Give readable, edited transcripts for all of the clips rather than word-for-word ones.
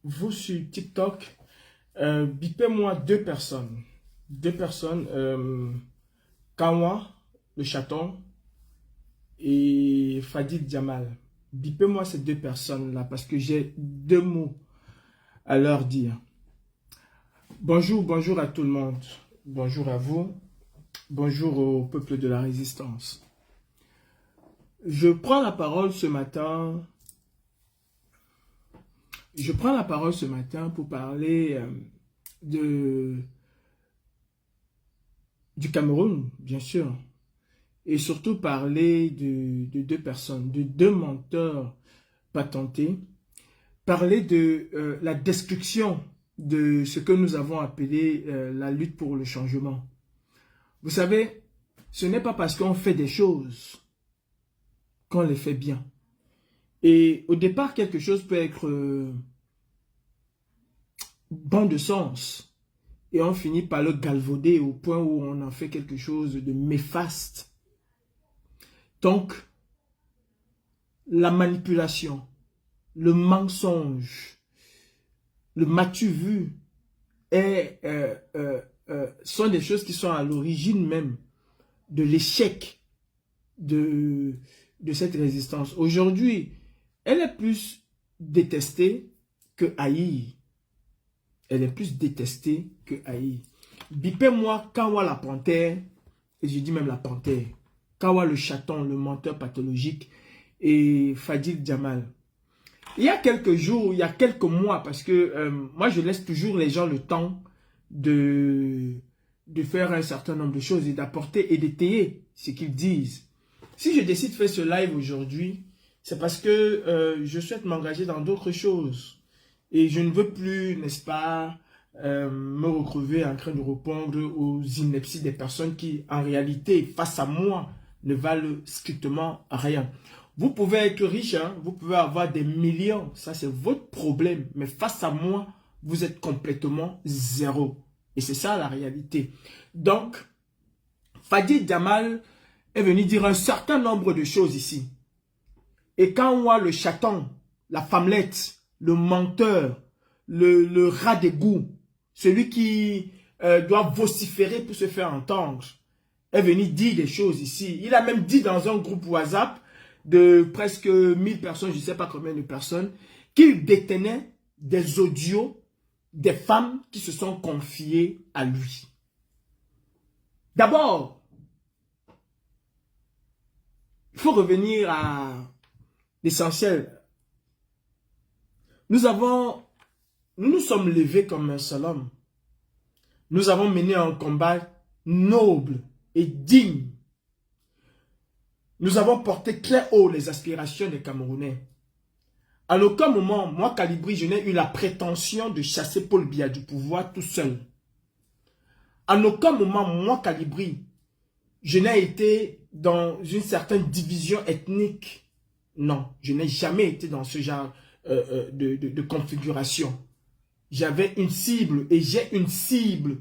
vous sur TikTok, bipez-moi deux personnes. Deux personnes, Kanwa, le chaton, et Fadil Djamal. Bipez-moi ces deux personnes-là parce que j'ai deux mots à leur dire. Bonjour, bonjour à tout le monde. Bonjour à vous. Bonjour au peuple de la résistance. Je prends la parole ce matin. Pour parler du Cameroun, bien sûr. Et surtout parler de deux personnes, de deux menteurs patentés. Parler de la destruction de ce que nous avons appelé la lutte pour le changement. Vous savez, ce n'est pas parce qu'on fait des choses qu'on les fait bien. Et au départ, quelque chose peut être bon de sens. Et on finit par le galvauder au point où on en fait quelque chose de néfaste. Donc, la manipulation, le mensonge, le m'as-tu vu sont des choses qui sont à l'origine même de l'échec de cette résistance. Aujourd'hui, elle est plus détestée que haïe. Elle est plus détestée que haïe. Bipez-moi Kanwa la panthère, et je dis même la panthère, Kanwa le chaton, le menteur pathologique, et Fadil Djamal. Il y a quelques jours, il y a quelques mois, parce que moi je laisse toujours les gens le temps de faire un certain nombre de choses et d'apporter et d'étayer ce qu'ils disent. Si je décide de faire ce live aujourd'hui, c'est parce que je souhaite m'engager dans d'autres choses. Et je ne veux plus, n'est-ce pas, me retrouver en train de répondre aux inepties des personnes qui, en réalité, face à moi, ne valent strictement rien. Vous pouvez être riche, hein, vous pouvez avoir des millions, ça c'est votre problème. Mais face à moi, vous êtes complètement zéro. Et c'est ça la réalité. Donc, Fadil Djamal est venu dire un certain nombre de choses ici. Et quand on voit le chaton, la femmelette, le menteur, le rat d'égout, celui qui doit vociférer pour se faire entendre, est venu dire des choses ici. Il a même dit dans un groupe WhatsApp de presque 1000 personnes, je ne sais pas combien de personnes, qu'il détenait des audios des femmes qui se sont confiées à lui. D'abord, il faut revenir à l'essentiel. Nous nous sommes levés comme un seul homme. Nous avons mené un combat noble et digne. Nous avons porté très haut les aspirations des Camerounais. À aucun moment, moi, Calibri, je n'ai eu la prétention de chasser Paul Biya du pouvoir tout seul. À aucun moment, moi, Calibri, je n'ai été dans une certaine division ethnique. Non, je n'ai jamais été dans ce genre de configuration. J'avais une cible et j'ai une cible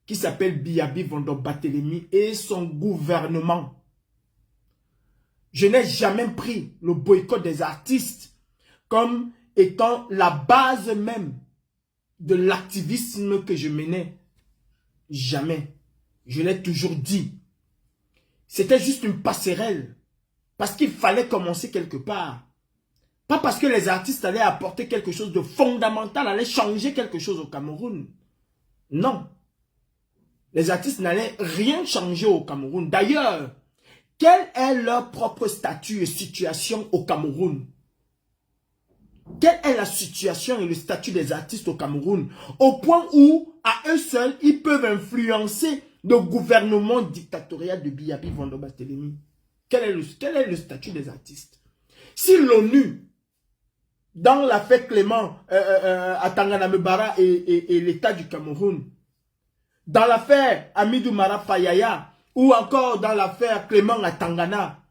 qui s'appelle Biyabi Vondo Barthélémy et son gouvernement. Je n'ai jamais pris le boycott des artistes comme étant la base même de l'activisme que je menais. Jamais. Je l'ai toujours dit. C'était juste une passerelle. Parce qu'il fallait commencer quelque part. Pas parce que les artistes allaient apporter quelque chose de fondamental, allaient changer quelque chose au Cameroun. Non. Les artistes n'allaient rien changer au Cameroun. D'ailleurs, quel est leur propre statut et situation au Cameroun? Quelle est la situation et le statut des artistes au Cameroun? Au point où, à eux seuls, ils peuvent influencer le gouvernement dictatorial de Biyabi Vondo Barthélémy. Quel est le statut des artistes? Si l'ONU, dans l'affaire Clément à Tanganamebara et l'État du Cameroun, dans l'affaire Amidou Mara Fayaya, ou encore dans l'affaire Clément à Tangana,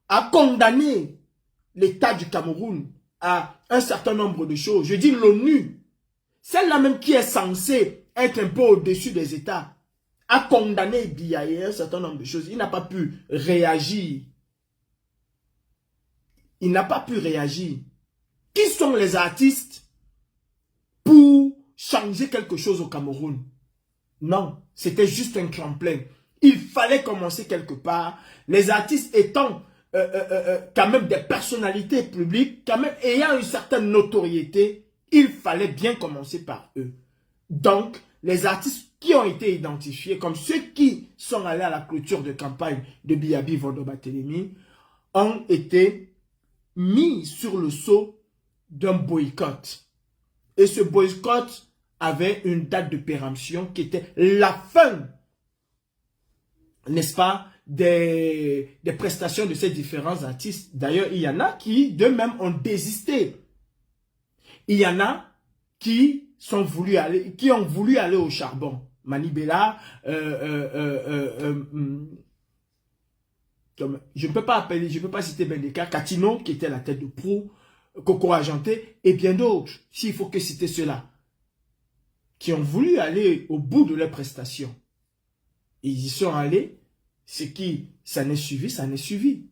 a condamné l'État du Cameroun à un certain nombre de choses. Je dis l'ONU, celle-là même qui est censée être un peu au-dessus des États, a condamné Biya et un certain nombre de choses. Il n'a pas pu réagir. Il n'a pas pu réagir. Qui sont les artistes changer quelque chose au Cameroun. Non, c'était juste un tremplin. Il fallait commencer quelque part. Les artistes étant quand même des personnalités publiques, quand même ayant une certaine notoriété, il fallait bien commencer par eux. Donc, les artistes qui ont été identifiés comme ceux qui sont allés à la clôture de campagne de Biabi Vondo Barthélémy ont été mis sur le sceau d'un boycott. Et ce boycott avait une date de péremption qui était la fin, n'est-ce pas, des prestations de ces différents artistes. D'ailleurs, il y en a qui, d'eux-mêmes, ont désisté. Il y en a qui ont voulu aller au charbon. Manibela, je ne peux pas citer Bendeka, Katino, qui était la tête de proue, Coco Argenté, et bien d'autres, s'il faut que citer ceux-là, qui ont voulu aller au bout de leurs prestations. Ils y sont allés, ce qui s'en est suivi.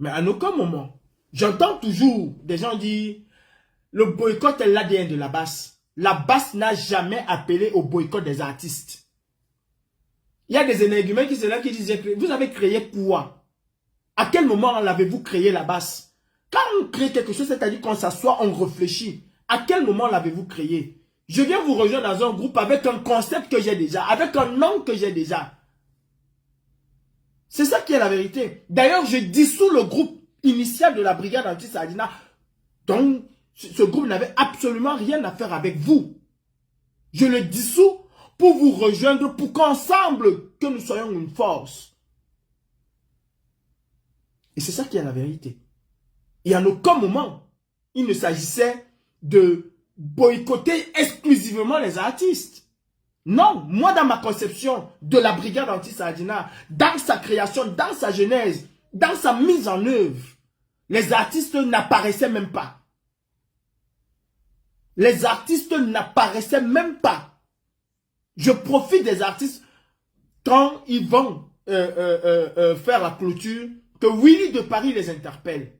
Mais à aucun moment, j'entends toujours des gens dire, le boycott est l'ADN de la basse. La basse n'a jamais appelé au boycott des artistes. Il y a des énergumènes qui sont là qui disent, vous avez créé quoi? À quel moment l'avez-vous créé la basse? Quand on crée quelque chose, c'est-à-dire qu'on s'assoit, on réfléchit. À quel moment l'avez-vous créé? Je viens vous rejoindre dans un groupe avec un concept que j'ai déjà, avec un nom que j'ai déjà. C'est ça qui est la vérité. D'ailleurs, je dissous le groupe initial de la brigade anti-Sardina. Donc, ce groupe n'avait absolument rien à faire avec vous. Je le dissous pour vous rejoindre, pour qu'ensemble, que nous soyons une force. Et c'est ça qui est la vérité. Et en aucun moment, il ne s'agissait de boycotter exclusivement les artistes. Non, moi dans ma conception de la brigade anti-Sardina, dans sa création, dans sa genèse, dans sa mise en œuvre, les artistes n'apparaissaient même pas. Les artistes n'apparaissaient même pas. Je profite des artistes quand ils vont faire la clôture, que Willy de Paris les interpelle.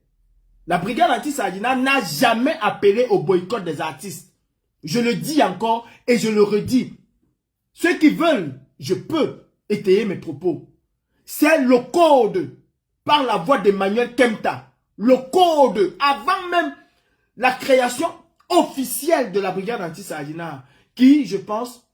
La brigade anti-Sardina n'a jamais appelé au boycott des artistes. Je le dis encore et je le redis. Ceux qui veulent, je peux étayer mes propos. C'est le code, par la voix d'Emmanuel Kemta. Le code, avant même la création officielle de la brigade anti-Sardina, qui, je pense,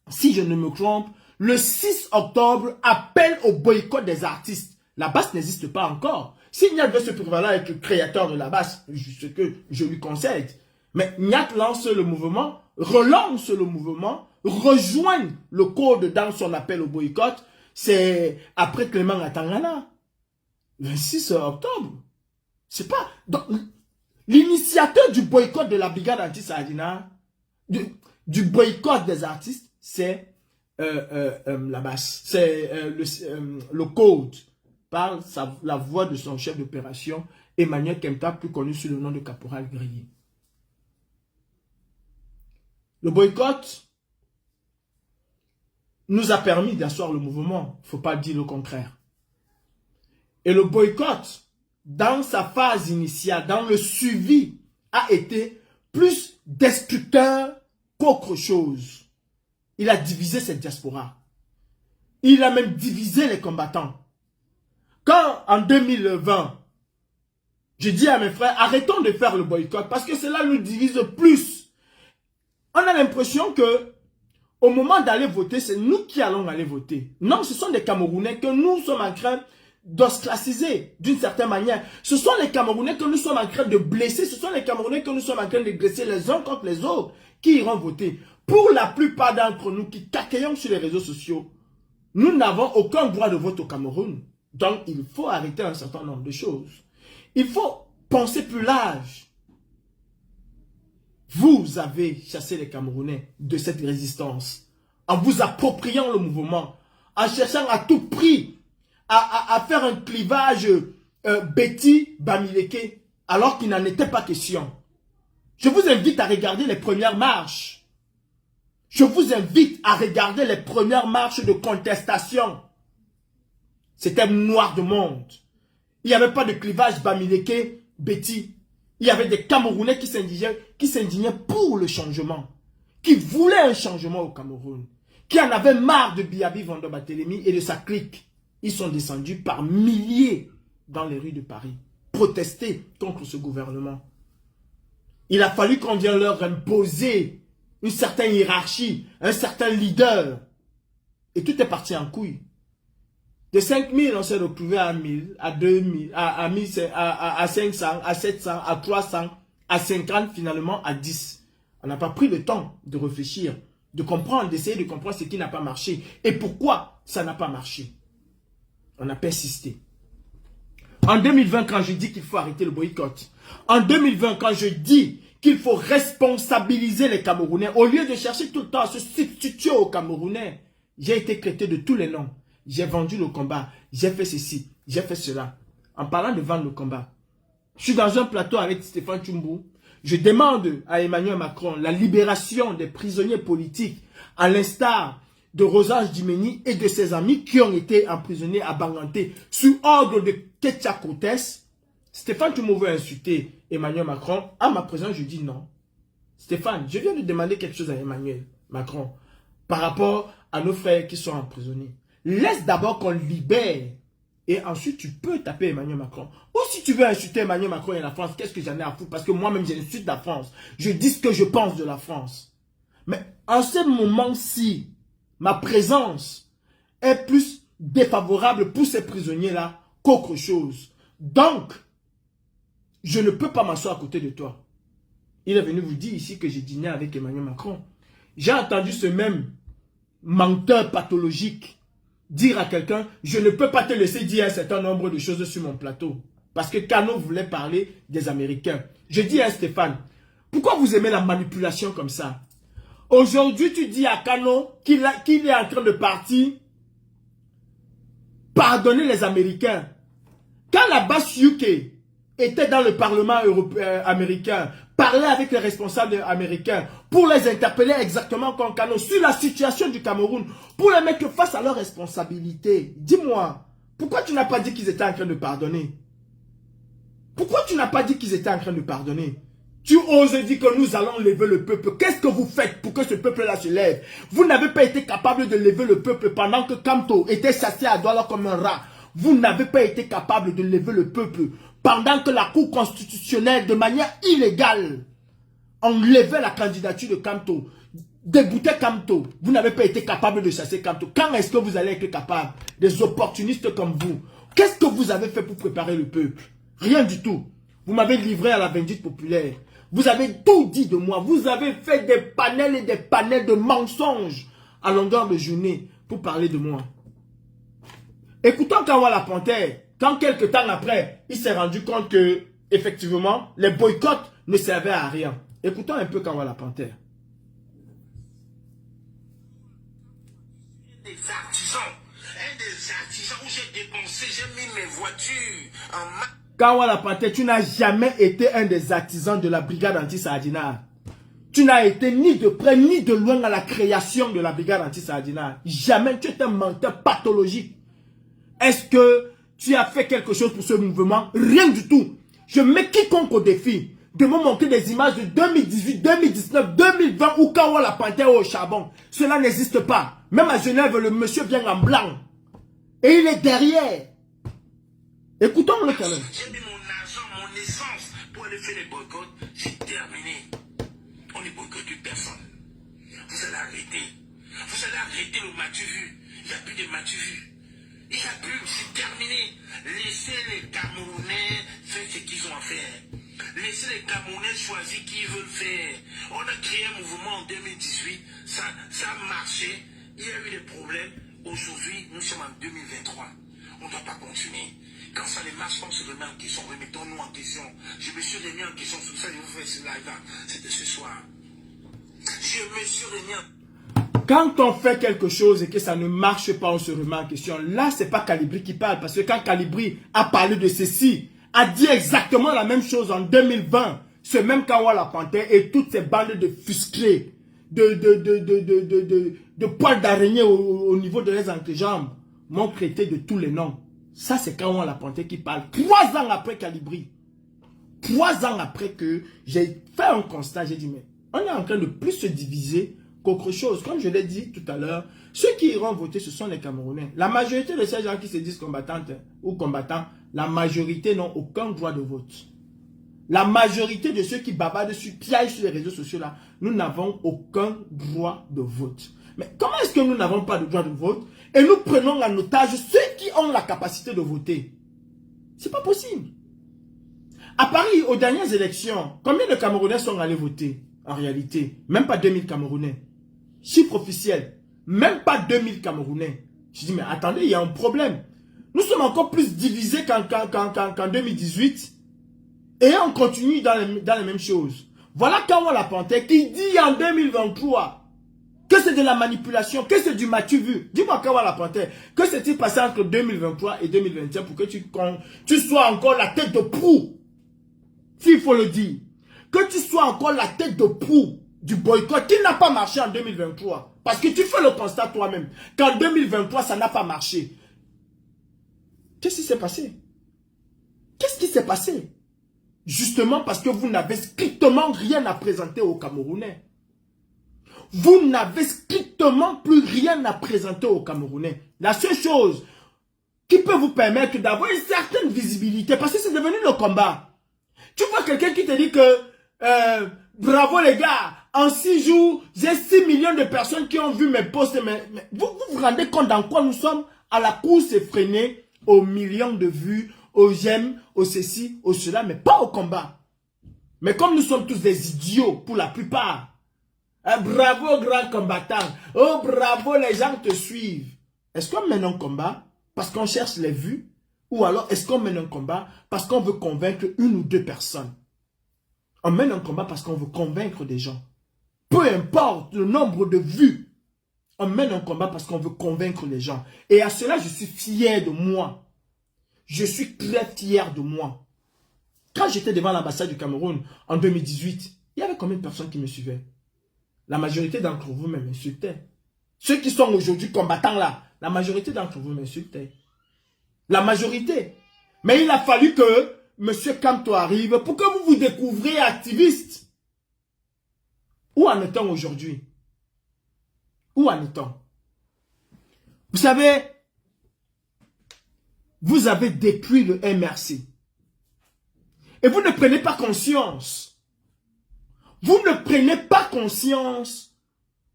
si je ne me trompe, le 6 octobre appelle au boycott des artistes. La basse n'existe pas encore. Si Niat veut se prévaloir avec le créateur de la basse, ce que je lui concède, mais Niat lance le mouvement, relance le mouvement, rejoint le code dans son appel au boycott, c'est après Clément Atangana, 26 octobre. C'est pas... L'initiateur du boycott de la brigade anti-Sardina, du boycott des artistes, c'est la basse. C'est le code, par la voix de son chef d'opération, Emmanuel Kemta, plus connu sous le nom de Caporal Grillé. Le boycott nous a permis d'asseoir le mouvement. Il ne faut pas dire le contraire. Et le boycott, dans sa phase initiale, dans le suivi, a été plus destructeur qu'autre chose. Il a divisé cette diaspora. Il a même divisé les combattants. Quand, en 2020, je dis à mes frères, arrêtons de faire le boycott parce que cela nous divise plus. On a l'impression que au moment d'aller voter, c'est nous qui allons aller voter. Non, ce sont des Camerounais que nous sommes en train d'osclaciser d'une certaine manière. Ce sont les Camerounais que nous sommes en train de blesser. Ce sont les Camerounais que nous sommes en train de dresser les uns contre les autres qui iront voter. Pour la plupart d'entre nous qui caquillons sur les réseaux sociaux, nous n'avons aucun droit de vote au Cameroun. Donc, il faut arrêter un certain nombre de choses. Il faut penser plus large. Vous avez chassé les Camerounais de cette résistance en vous appropriant le mouvement, en cherchant à tout prix à faire un clivage Betty-Bamileke alors qu'il n'en était pas question. Je vous invite à regarder les premières marches. Je vous invite à regarder les premières marches de contestation. C'était noir de monde. Il n'y avait pas de clivage Bamileke, Betty. Il y avait des Camerounais qui s'indignaient pour le changement. qui voulait un changement au Cameroun, qui en avait marre de Biabi Vando Barthélemy et de sa clique. Ils sont descendus par milliers dans les rues de Paris, protester contre ce gouvernement. Il a fallu qu'on vienne leur imposer une certaine hiérarchie, un certain leader. Et tout est parti en couille. De 5 000, on s'est retrouvé à 1 000, à 2 000, à 500, à 700, à 300, à 50, finalement à 10. On n'a pas pris le temps de réfléchir, de comprendre, d'essayer de comprendre ce qui n'a pas marché. Et pourquoi ça n'a pas marché. On a persisté. En 2020, quand je dis qu'il faut arrêter le boycott, en 2020, quand je dis qu'il faut responsabiliser les Camerounais, au lieu de chercher tout le temps à se substituer aux Camerounais, j'ai été traité de tous les noms. J'ai vendu le combat, j'ai fait ceci, j'ai fait cela. En parlant de vendre le combat, je suis dans un plateau avec Stéphane Tchoumbou. Je demande à Emmanuel Macron la libération des prisonniers politiques, à l'instar de Rosange Dimeni et de ses amis qui ont été emprisonnés à Banganté sous ordre de Ketia Cortés. Stéphane Tchoumbou veut insulter Emmanuel Macron. À ma présence, je dis non. Stéphane, je viens de demander quelque chose à Emmanuel Macron par rapport à nos frères qui sont emprisonnés. Laisse d'abord qu'on libère et ensuite tu peux taper Emmanuel Macron. Ou si tu veux insulter Emmanuel Macron et la France, qu'est-ce que j'en ai à foutre? Parce que moi-même j'insulte la France. Je dis ce que je pense de la France. Mais en ce moment-ci, ma présence est plus défavorable pour ces prisonniers-là qu'autre chose. Donc, je ne peux pas m'asseoir à côté de toi. Il est venu vous dire ici que j'ai dîné avec Emmanuel Macron. J'ai entendu ce même menteur pathologique dire à quelqu'un, je ne peux pas te laisser dire un certain nombre de choses sur mon plateau. Parce que Kano voulait parler des Américains. Je dis à Stéphane, pourquoi vous aimez la manipulation comme ça? Aujourd'hui, tu dis à Kano qu'il est en train de partir pardonner les Américains. Quand la base UK était dans le Parlement européen, américain, parlait avec les responsables américains pour les interpeller exactement comme Kano sur la situation du Cameroun, pour les mettre face à leurs responsabilités. Dis-moi, pourquoi tu n'as pas dit qu'ils étaient en train de pardonner? Pourquoi tu n'as pas dit qu'ils étaient en train de pardonner? Tu oses dire que nous allons lever le peuple. Qu'est-ce que vous faites pour que ce peuple-là se lève? Vous n'avez pas été capable de lever le peuple pendant que Kamto était chassé à Douala comme un rat. Vous n'avez pas été capable de lever le peuple pendant que la Cour constitutionnelle, de manière illégale, enlevait la candidature de Kamto, déboutait Kamto. Vous n'avez pas été capable de chasser Kamto. Quand est-ce que vous allez être capable? Des opportunistes comme vous. Qu'est-ce que vous avez fait pour préparer le peuple? Rien du tout. Vous m'avez livré à la vindicte populaire. Vous avez tout dit de moi. Vous avez fait des panels et des panels de mensonges à longueur de journée pour parler de moi. Écoutons Kawala Panthère, quand quelques temps après, il s'est rendu compte que, effectivement, les boycotts ne servaient à rien. Écoutons un peu Kawala Panthère. Des artisans où j'ai dépensé, j'ai mis mes voitures en main. Kawala Panthère, tu n'as jamais été un des artisans de la brigade anti-Sardinat. Tu n'as été ni de près ni de loin à la création de la brigade anti-Sardinat. Jamais. Tu es un menteur pathologique. Est-ce que tu as fait quelque chose pour ce mouvement? Rien du tout. Je mets quiconque au défi de me montrer des images de 2018, 2019, 2020 où Kawala Panthère est au charbon. Cela n'existe pas. Même à Genève, le monsieur vient en blanc. Et il est derrière. Écoutons-le quand même. J'ai mis mon argent, mon essence pour aller faire les boycotts. J'ai terminé. On ne boycotte plus personne. Vous allez arrêter. Vous allez arrêter le matu vu. Il n'y a plus de matu vu. Il n'y a plus, c'est terminé. Laissez les Camerounais faire ce qu'ils ont à faire. Laissez les Camerounais choisir qui ils veulent faire. On a créé un mouvement en 2018. Ça a marché. Il y a eu des problèmes. Aujourd'hui, nous sommes en 2023. On ne doit pas continuer. Quand ça ne marche pas, on se remet en question. Remettons-nous en question. Je me suis remis en question. C'est pour ça que je vous fais ce live. C'était ce soir. Je me suis remis en question. Quand on fait quelque chose et que ça ne marche pas, on se remet en question. Là, c'est pas Calibri qui parle. Parce que quand Calibri a parlé de ceci, a dit exactement la même chose en 2020. Ce même Kawala Panthère et toutes ces bandes de frustrés, de poils d'araignée au niveau de leurs entrejambes m'ont traité de tous les noms. Ça, c'est Kawala Panthère qui parle. 3 ans après Calibri. 3 ans après que j'ai fait un constat, j'ai dit, mais on est en train de plus se diviser qu'autre chose. Comme je l'ai dit tout à l'heure, ceux qui iront voter, ce sont les Camerounais. La majorité de ces gens qui se disent combattantes ou combattants, la majorité n'ont aucun droit de vote. La majorité de ceux qui babadent piaillent sur les réseaux sociaux là, nous n'avons aucun droit de vote. Mais comment est-ce que nous n'avons pas de droit de vote et nous prenons en otage ceux qui ont la capacité de voter? C'est pas possible. À Paris, aux dernières élections, combien de Camerounais sont allés voter en réalité? Même pas 2000 Camerounais. Chiffre officiel. Même pas 2000 Camerounais. Je dis, mais attendez, il y a un problème. Nous sommes encore plus divisés qu'en 2018. Et on continue dans les mêmes choses. Voilà Kawa Lapontaire qui dit en 2023 que c'est de la manipulation, que c'est du m'as-tu vu. Dis-moi Kawa Lapontaire, que s'est-il passé entre 2023 et 2021 pour que tu sois encore la tête de proue? S'il faut le dire. Que tu sois encore la tête de proue du boycott qui n'a pas marché en 2023. Parce que tu fais le constat toi-même qu'en 2023, ça n'a pas marché. Qu'est-ce qui s'est passé? Qu'est-ce qui s'est passé? Justement parce que vous n'avez strictement rien à présenter aux Camerounais. Vous n'avez strictement plus rien à présenter aux Camerounais. La seule chose qui peut vous permettre d'avoir une certaine visibilité, parce que c'est devenu le combat. Tu vois quelqu'un qui te dit que bravo les gars, en 6 jours, j'ai 6 millions de personnes qui ont vu mes posts. Mais vous vous rendez compte dans quoi nous sommes à la course effrénée aux millions de vues, aux j'aime, au ceci, au cela, mais pas au combat. Mais comme nous sommes tous des idiots pour la plupart, bravo grand combattant, oh bravo les gens te suivent. Est-ce qu'on mène un combat parce qu'on cherche les vues? Ou alors est-ce qu'on mène un combat parce qu'on veut convaincre une ou deux personnes? On mène un combat parce qu'on veut convaincre des gens. Peu importe le nombre de vues, on mène un combat parce qu'on veut convaincre les gens. Et à cela, je suis fier de moi. Je suis très fier de moi. Quand j'étais devant l'ambassade du Cameroun en 2018, il y avait combien de personnes qui me suivaient? La majorité d'entre vous m'insultaient. Ceux qui sont aujourd'hui combattants là, la majorité d'entre vous m'insultaient. La majorité. Mais il a fallu que M. Kamto arrive pour que vous vous découvriez activiste. Où en est-on aujourd'hui? Où en est-on? Vous savez, vous avez détruit le MRC. Et vous ne prenez pas conscience. Vous ne prenez pas conscience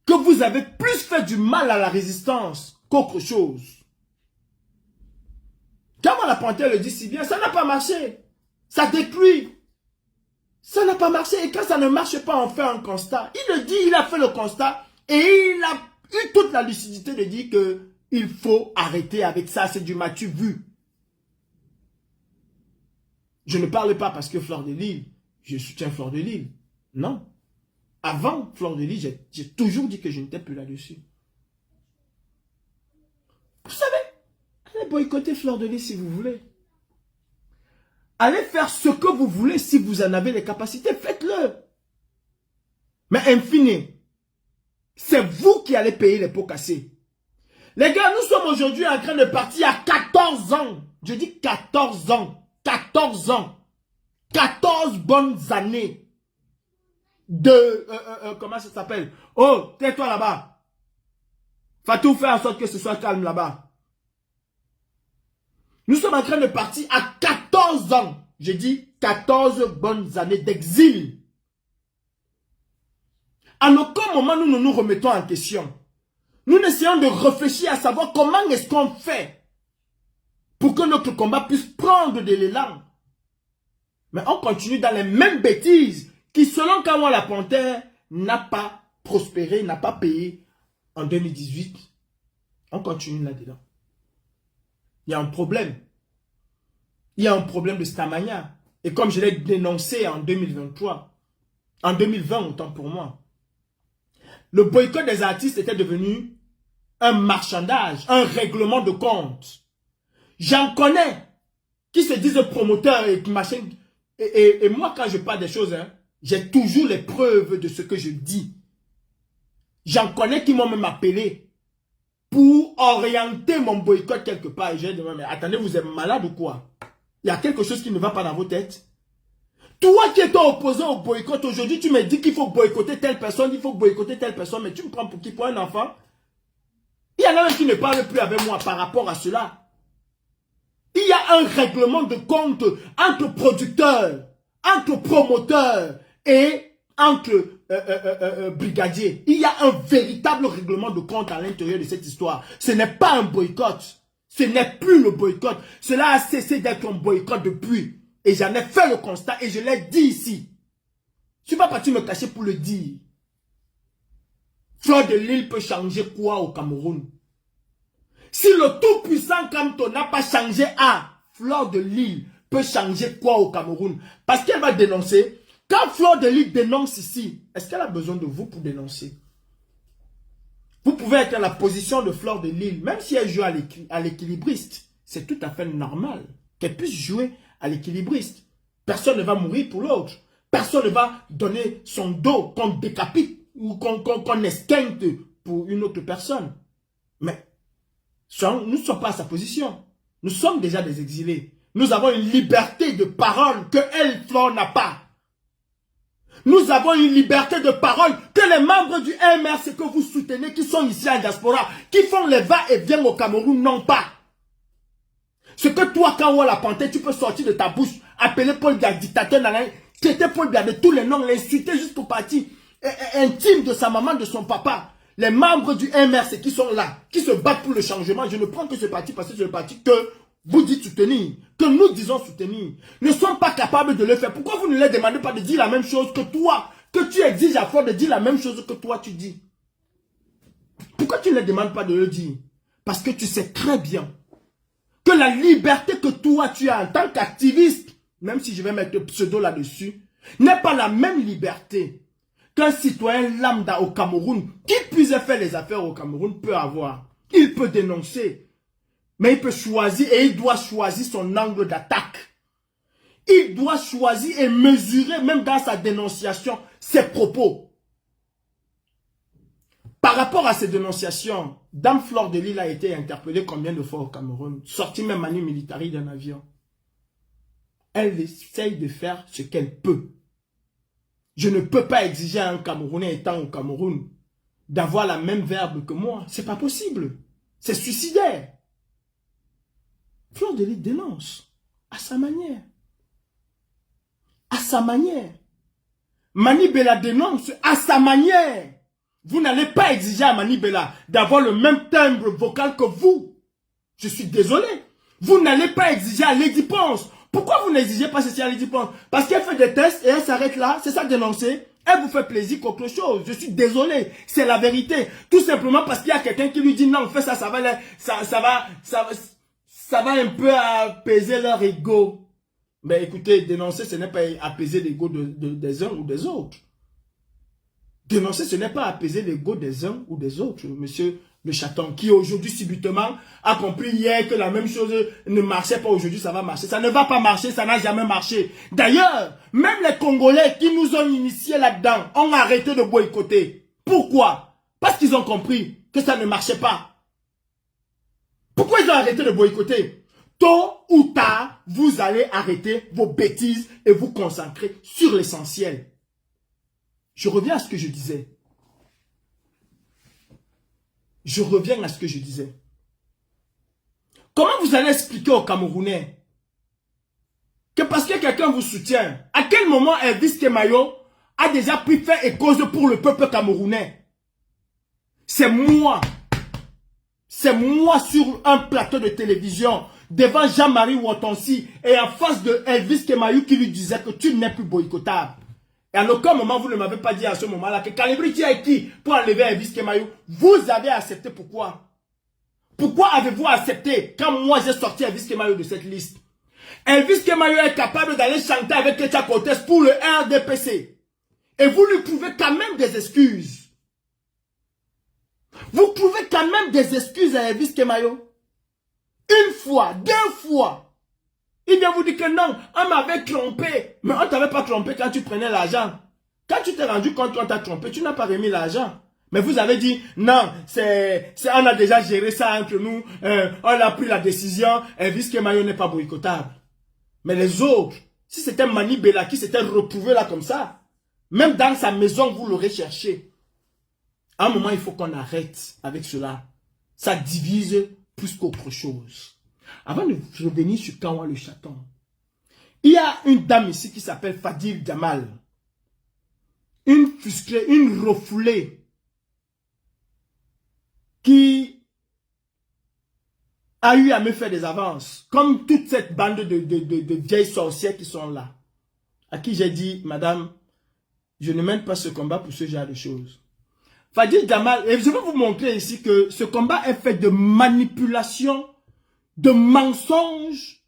que vous avez plus fait du mal à la résistance qu'autre chose. Comme la Panthère le dit si bien, ça n'a pas marché. Ça détruit. Ça n'a pas marché. Et quand ça ne marche pas, on fait un constat. Il le dit, il a fait le constat. Et il a eu toute la lucidité de dire que il faut arrêter avec ça. C'est du m'as-tu vu. Je ne parle pas parce que Fleur de Lille, je soutiens Fleur de Lille. Non. Avant Fleur de Lille, j'ai toujours dit que je n'étais plus là-dessus. Vous savez, allez boycotter Fleur de Lille si vous voulez. Allez faire ce que vous voulez si vous en avez les capacités, faites-le. Mais in fine, c'est vous qui allez payer les pots cassés. Les gars, nous sommes aujourd'hui en train de partir à 14 ans. Je dis 14 ans. 14 ans. 14 bonnes années. De... comment ça s'appelle? Oh, tais-toi là-bas. Fatou, fais en sorte que ce soit calme là-bas. Nous sommes en train de partir à 14 ans. J'ai dit 14 bonnes années d'exil. En aucun moment, nous ne nous remettons en question. Nous essayons de réfléchir à savoir comment est-ce qu'on fait pour que notre combat puisse prendre de l'élan. Mais on continue dans les mêmes bêtises qui, selon Kawa la Panthère, n'a pas prospéré, n'a pas payé en 2018. On continue là-dedans. Il y a un problème. Il y a un problème de cette manière. Et comme je l'ai dénoncé en 2023, en 2020 autant pour moi, le boycott des artistes était devenu un marchandage, un règlement de compte. J'en connais qui se disent promoteurs et machin. Et moi, quand je parle des choses, hein, j'ai toujours les preuves de ce que je dis. J'en connais qui m'ont même appelé pour orienter mon boycott quelque part. Et j'ai demandé, mais attendez, vous êtes malade ou quoi? Il y a quelque chose qui ne va pas dans vos têtes. Toi qui étais opposé au boycott, aujourd'hui tu me dis qu'il faut boycotter telle personne, il faut boycotter telle personne, mais tu me prends pour qui? Pour un enfant? Il y en a même qui ne parlent plus avec moi par rapport à cela. Il y a un règlement de compte entre producteurs, entre promoteurs et entre brigadiers. Il y a un véritable règlement de compte à l'intérieur de cette histoire. Ce n'est pas un boycott. Ce n'est plus le boycott. Cela a cessé d'être un boycott depuis. Et j'en ai fait le constat et je l'ai dit ici. Tu ne vas pas me cacher pour le dire. Fleur de Lille peut changer quoi au Cameroun? Si le tout-puissant Kamto n'a pas changé à Fleur de Lille, peut changer quoi au Cameroun? Parce qu'elle va dénoncer. Quand Fleur de Lille dénonce ici, est-ce qu'elle a besoin de vous pour dénoncer? Vous pouvez être dans la position de Fleur de Lille, même si elle joue à l'équilibriste. C'est tout à fait normal qu'elle puisse jouer à l'équilibriste. Personne ne va mourir pour l'autre. Personne ne va donner son dos qu'on décapite ou qu'on esquinte pour une autre personne. Mais nous ne sommes pas à sa position. Nous sommes déjà des exilés. Nous avons une liberté de parole que elle, Fleur, n'a pas. Nous avons une liberté de parole que les membres du MRC que vous soutenez, qui sont ici en diaspora, qui font les va-et-vient au Cameroun, n'ont pas. Ce que toi, quand on la panthère, tu peux sortir de ta bouche, appeler Paul Biya dictateur, traiter Paul Biya de tous les noms, l'insulter jusqu'au parti intime de sa maman, de son papa. Les membres du MRC qui sont là, qui se battent pour le changement, je ne prends que ce parti parce que c'est le parti que vous dites soutenir, que nous disons soutenir, ne sont pas capables de le faire. Pourquoi vous ne leur demandez pas de dire la même chose que toi, que tu exiges à Fleur de dire la même chose que toi tu dis? Pourquoi tu ne leur demandes pas de le dire? Parce que tu sais très bien que la liberté que toi tu as en tant qu'activiste, même si je vais mettre pseudo là-dessus, n'est pas la même liberté qu'un citoyen lambda au Cameroun, qui puisse faire les affaires au Cameroun, peut avoir. Il peut dénoncer. Mais il peut choisir et il doit choisir son angle d'attaque. Il doit choisir et mesurer, même dans sa dénonciation, ses propos. Par rapport à ces dénonciations, Dame Fleur de Lille a été interpellée combien de fois au Cameroun, sortie même manu militari d'un avion. Elle essaye de faire ce qu'elle peut. Je ne peux pas exiger à un Camerounais étant au Cameroun d'avoir la même verbe que moi. C'est pas possible. C'est suicidaire. Fleur de Lille dénonce à sa manière. À sa manière. Mani Bella dénonce à sa manière. Vous n'allez pas exiger à Mani Bella d'avoir le même timbre vocal que vous. Je suis désolé. Vous n'allez pas exiger à Lady Ponce. Pourquoi vous n'exigez pas ceci à Lady Ponce? Parce qu'elle fait des tests et elle s'arrête là. C'est ça dénoncer. Elle vous fait plaisir qu'autre chose. Je suis désolé. C'est la vérité. Tout simplement parce qu'il y a quelqu'un qui lui dit non, fais ça, ça va un peu apaiser leur ego. Mais écoutez, dénoncer, ce n'est pas apaiser l'ego des uns ou des autres. Dénoncer, ce n'est pas apaiser l'ego des uns ou des autres, monsieur Le Chaton, qui aujourd'hui subitement a compris hier que la même chose ne marchait pas, aujourd'hui ça va marcher. Ça ne va pas marcher, ça n'a jamais marché. D'ailleurs, même les Congolais qui nous ont initiés là-dedans ont arrêté de boycotter. Pourquoi? Parce qu'ils ont compris que ça ne marchait pas. Pourquoi ils ont arrêté de boycotter? Tôt ou tard, vous allez arrêter vos bêtises et vous concentrer sur l'essentiel. Je reviens à ce que je disais. Je reviens à ce que je disais. Comment vous allez expliquer aux Camerounais que parce que quelqu'un vous soutient, à quel moment Elvis Kemayo a déjà pris fait et cause pour le peuple camerounais? C'est moi. C'est moi sur un plateau de télévision, devant Jean-Marie Ouattonsi et en face de Elvis Kemayo qui lui disait que tu n'es plus boycottable. Et à aucun moment, vous ne m'avez pas dit à ce moment-là que Calibri, tu es qui pour enlever Elvis Kemayo? Vous avez accepté, pourquoi? Pourquoi avez-vous accepté quand moi j'ai sorti Elvis Kemayo de cette liste? Elvis Kemayo est capable d'aller chanter avec Ketia Cortez pour le RDPC. Et vous lui trouvez quand même des excuses. Vous trouvez quand même des excuses à Elvis Kemayo. Une fois, deux fois. Il vient vous dire que non, on m'avait trompé. Mais on ne t'avait pas trompé quand tu prenais l'argent. Quand tu t'es rendu compte qu'on t'a trompé, tu n'as pas remis l'argent. Mais vous avez dit, non, on a déjà géré ça entre nous. On a pris la décision. Elvis Kemayo n'est pas boycottable. Mais les autres, Si c'était Mani Bella qui s'était retrouvé là comme ça, même dans sa maison, vous l'aurez cherché. À un moment, il faut qu'on arrête avec cela. Ça divise plus qu'autre chose. Avant de revenir sur Kanwa le chaton, il y a une dame ici qui s'appelle Fadil Jamal. Une frustrée, une refoulée qui a eu à me faire des avances. Comme toute cette bande de vieilles sorcières qui sont là. À qui j'ai dit, madame, je ne mène pas ce combat pour ce genre de choses. Fadil Jamal, et je vais vous montrer ici que ce combat est fait de manipulation, de mensonges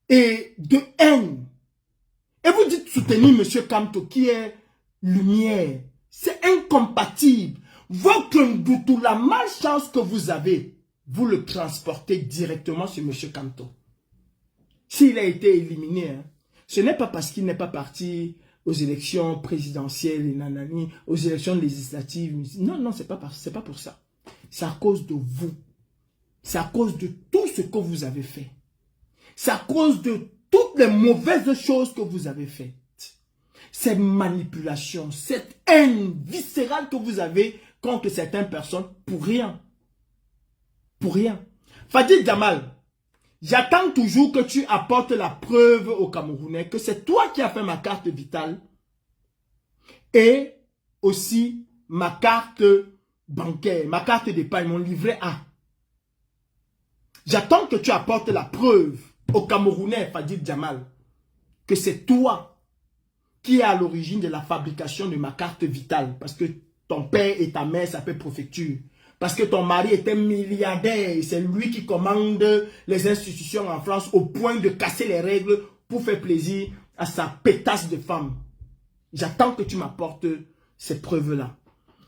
et de haine. Et vous dites soutenir M. Kamto qui est lumière. C'est incompatible. Votre Ndoutou, la malchance que vous avez, vous le transportez directement sur M. Kamto. S'il a été éliminé, hein, ce n'est pas parce qu'il n'est pas parti aux élections présidentielles et nanani, aux élections législatives. Non, non, c'est pas pour ça. C'est à cause de vous. C'est à cause de tout ce que vous avez fait. C'est à cause de toutes les mauvaises choses que vous avez faites. Cette manipulation, cette haine viscérale que vous avez contre certaines personnes pour rien. Pour rien. Fadil Jamal, j'attends toujours que tu apportes la preuve aux Camerounais que c'est toi qui as fait ma carte vitale et aussi ma carte bancaire, ma carte d'épargne, mon livret A. J'attends que tu apportes la preuve aux Camerounais, Fadil Jamal, que c'est toi qui est à l'origine de la fabrication de ma carte vitale. Parce que ton père et ta mère s'appellent préfecture. Parce que ton mari était milliardaire et c'est lui qui commande les institutions en France au point de casser les règles pour faire plaisir à sa pétasse de femme. J'attends que tu m'apportes ces preuves-là.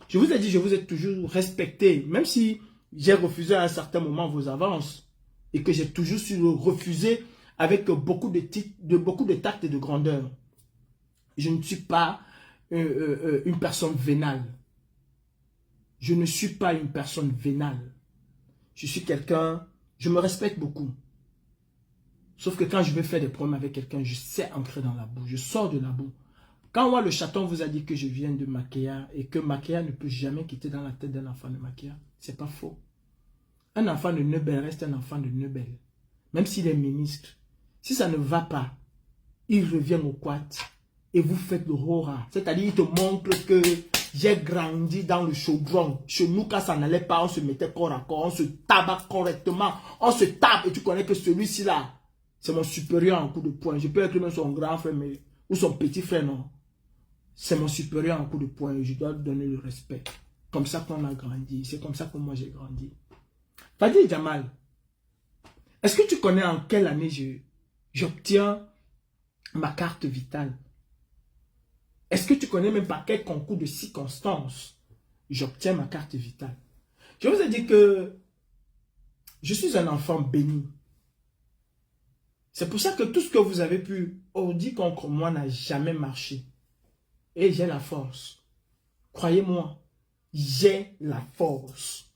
Je vous ai dit, je vous ai toujours respecté, même si j'ai refusé à un certain moment vos avances et que j'ai toujours su le refuser avec beaucoup de tact et de grandeur. Je ne suis pas une personne vénale. Je ne suis pas une personne vénale. Je suis quelqu'un, je me respecte beaucoup. Sauf que quand je vais faire des problèmes avec quelqu'un, je sais entrer dans la boue. Je sors de la boue. Quand moi, le chaton vous a dit que je viens de Makéa et que Makéa ne peut jamais quitter dans la tête d'un enfant de Makéa, c'est pas faux. Un enfant de Nebel reste un enfant de Nebel. Même s'il est ministre. Si ça ne va pas, il revient au quad et vous faites le rora. C'est-à-dire, il te montre que j'ai grandi dans le chaudron. Chez nous, quand ça n'allait pas, on se mettait corps à corps, on se tabac correctement. On se tape et tu connais que celui-ci là, c'est mon supérieur en coup de poing. Je peux être même son grand frère mais, ou son petit frère, non. C'est mon supérieur en coup de poing et je dois lui donner le respect. Comme ça qu'on a grandi. C'est comme ça que moi j'ai grandi. Fadil Jamal, est-ce que tu connais en quelle année j'obtiens ma carte vitale? Est-ce que tu connais même par quel concours de circonstances j'obtiens ma carte vitale? Je vous ai dit que je suis un enfant béni. C'est pour ça que tout ce que vous avez pu dire contre moi n'a jamais marché. Et j'ai la force. Croyez-moi, j'ai la force.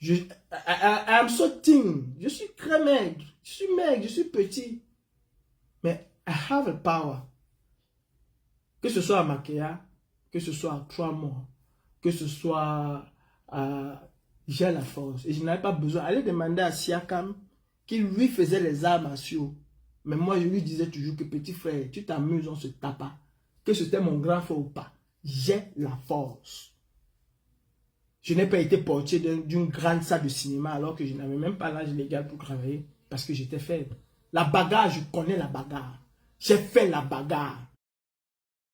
I'm so thin. Je suis très maigre. Je suis petit. Mais I have a power. Que ce soit à Makéa, que ce soit à 3 mois, que ce soit à... J'ai la force. Et je n'avais pas besoin. Allez demander à Siakam qui lui faisait les arts martiaux. Mais moi, je lui disais toujours que petit frère, tu t'amuses, on se tape pas. Que c'était mon grand frère ou pas. J'ai la force. Je n'ai pas été portier d'une grande salle de cinéma alors que je n'avais même pas l'âge légal pour travailler parce que j'étais faible. La bagarre, je connais la bagarre. J'ai fait la bagarre.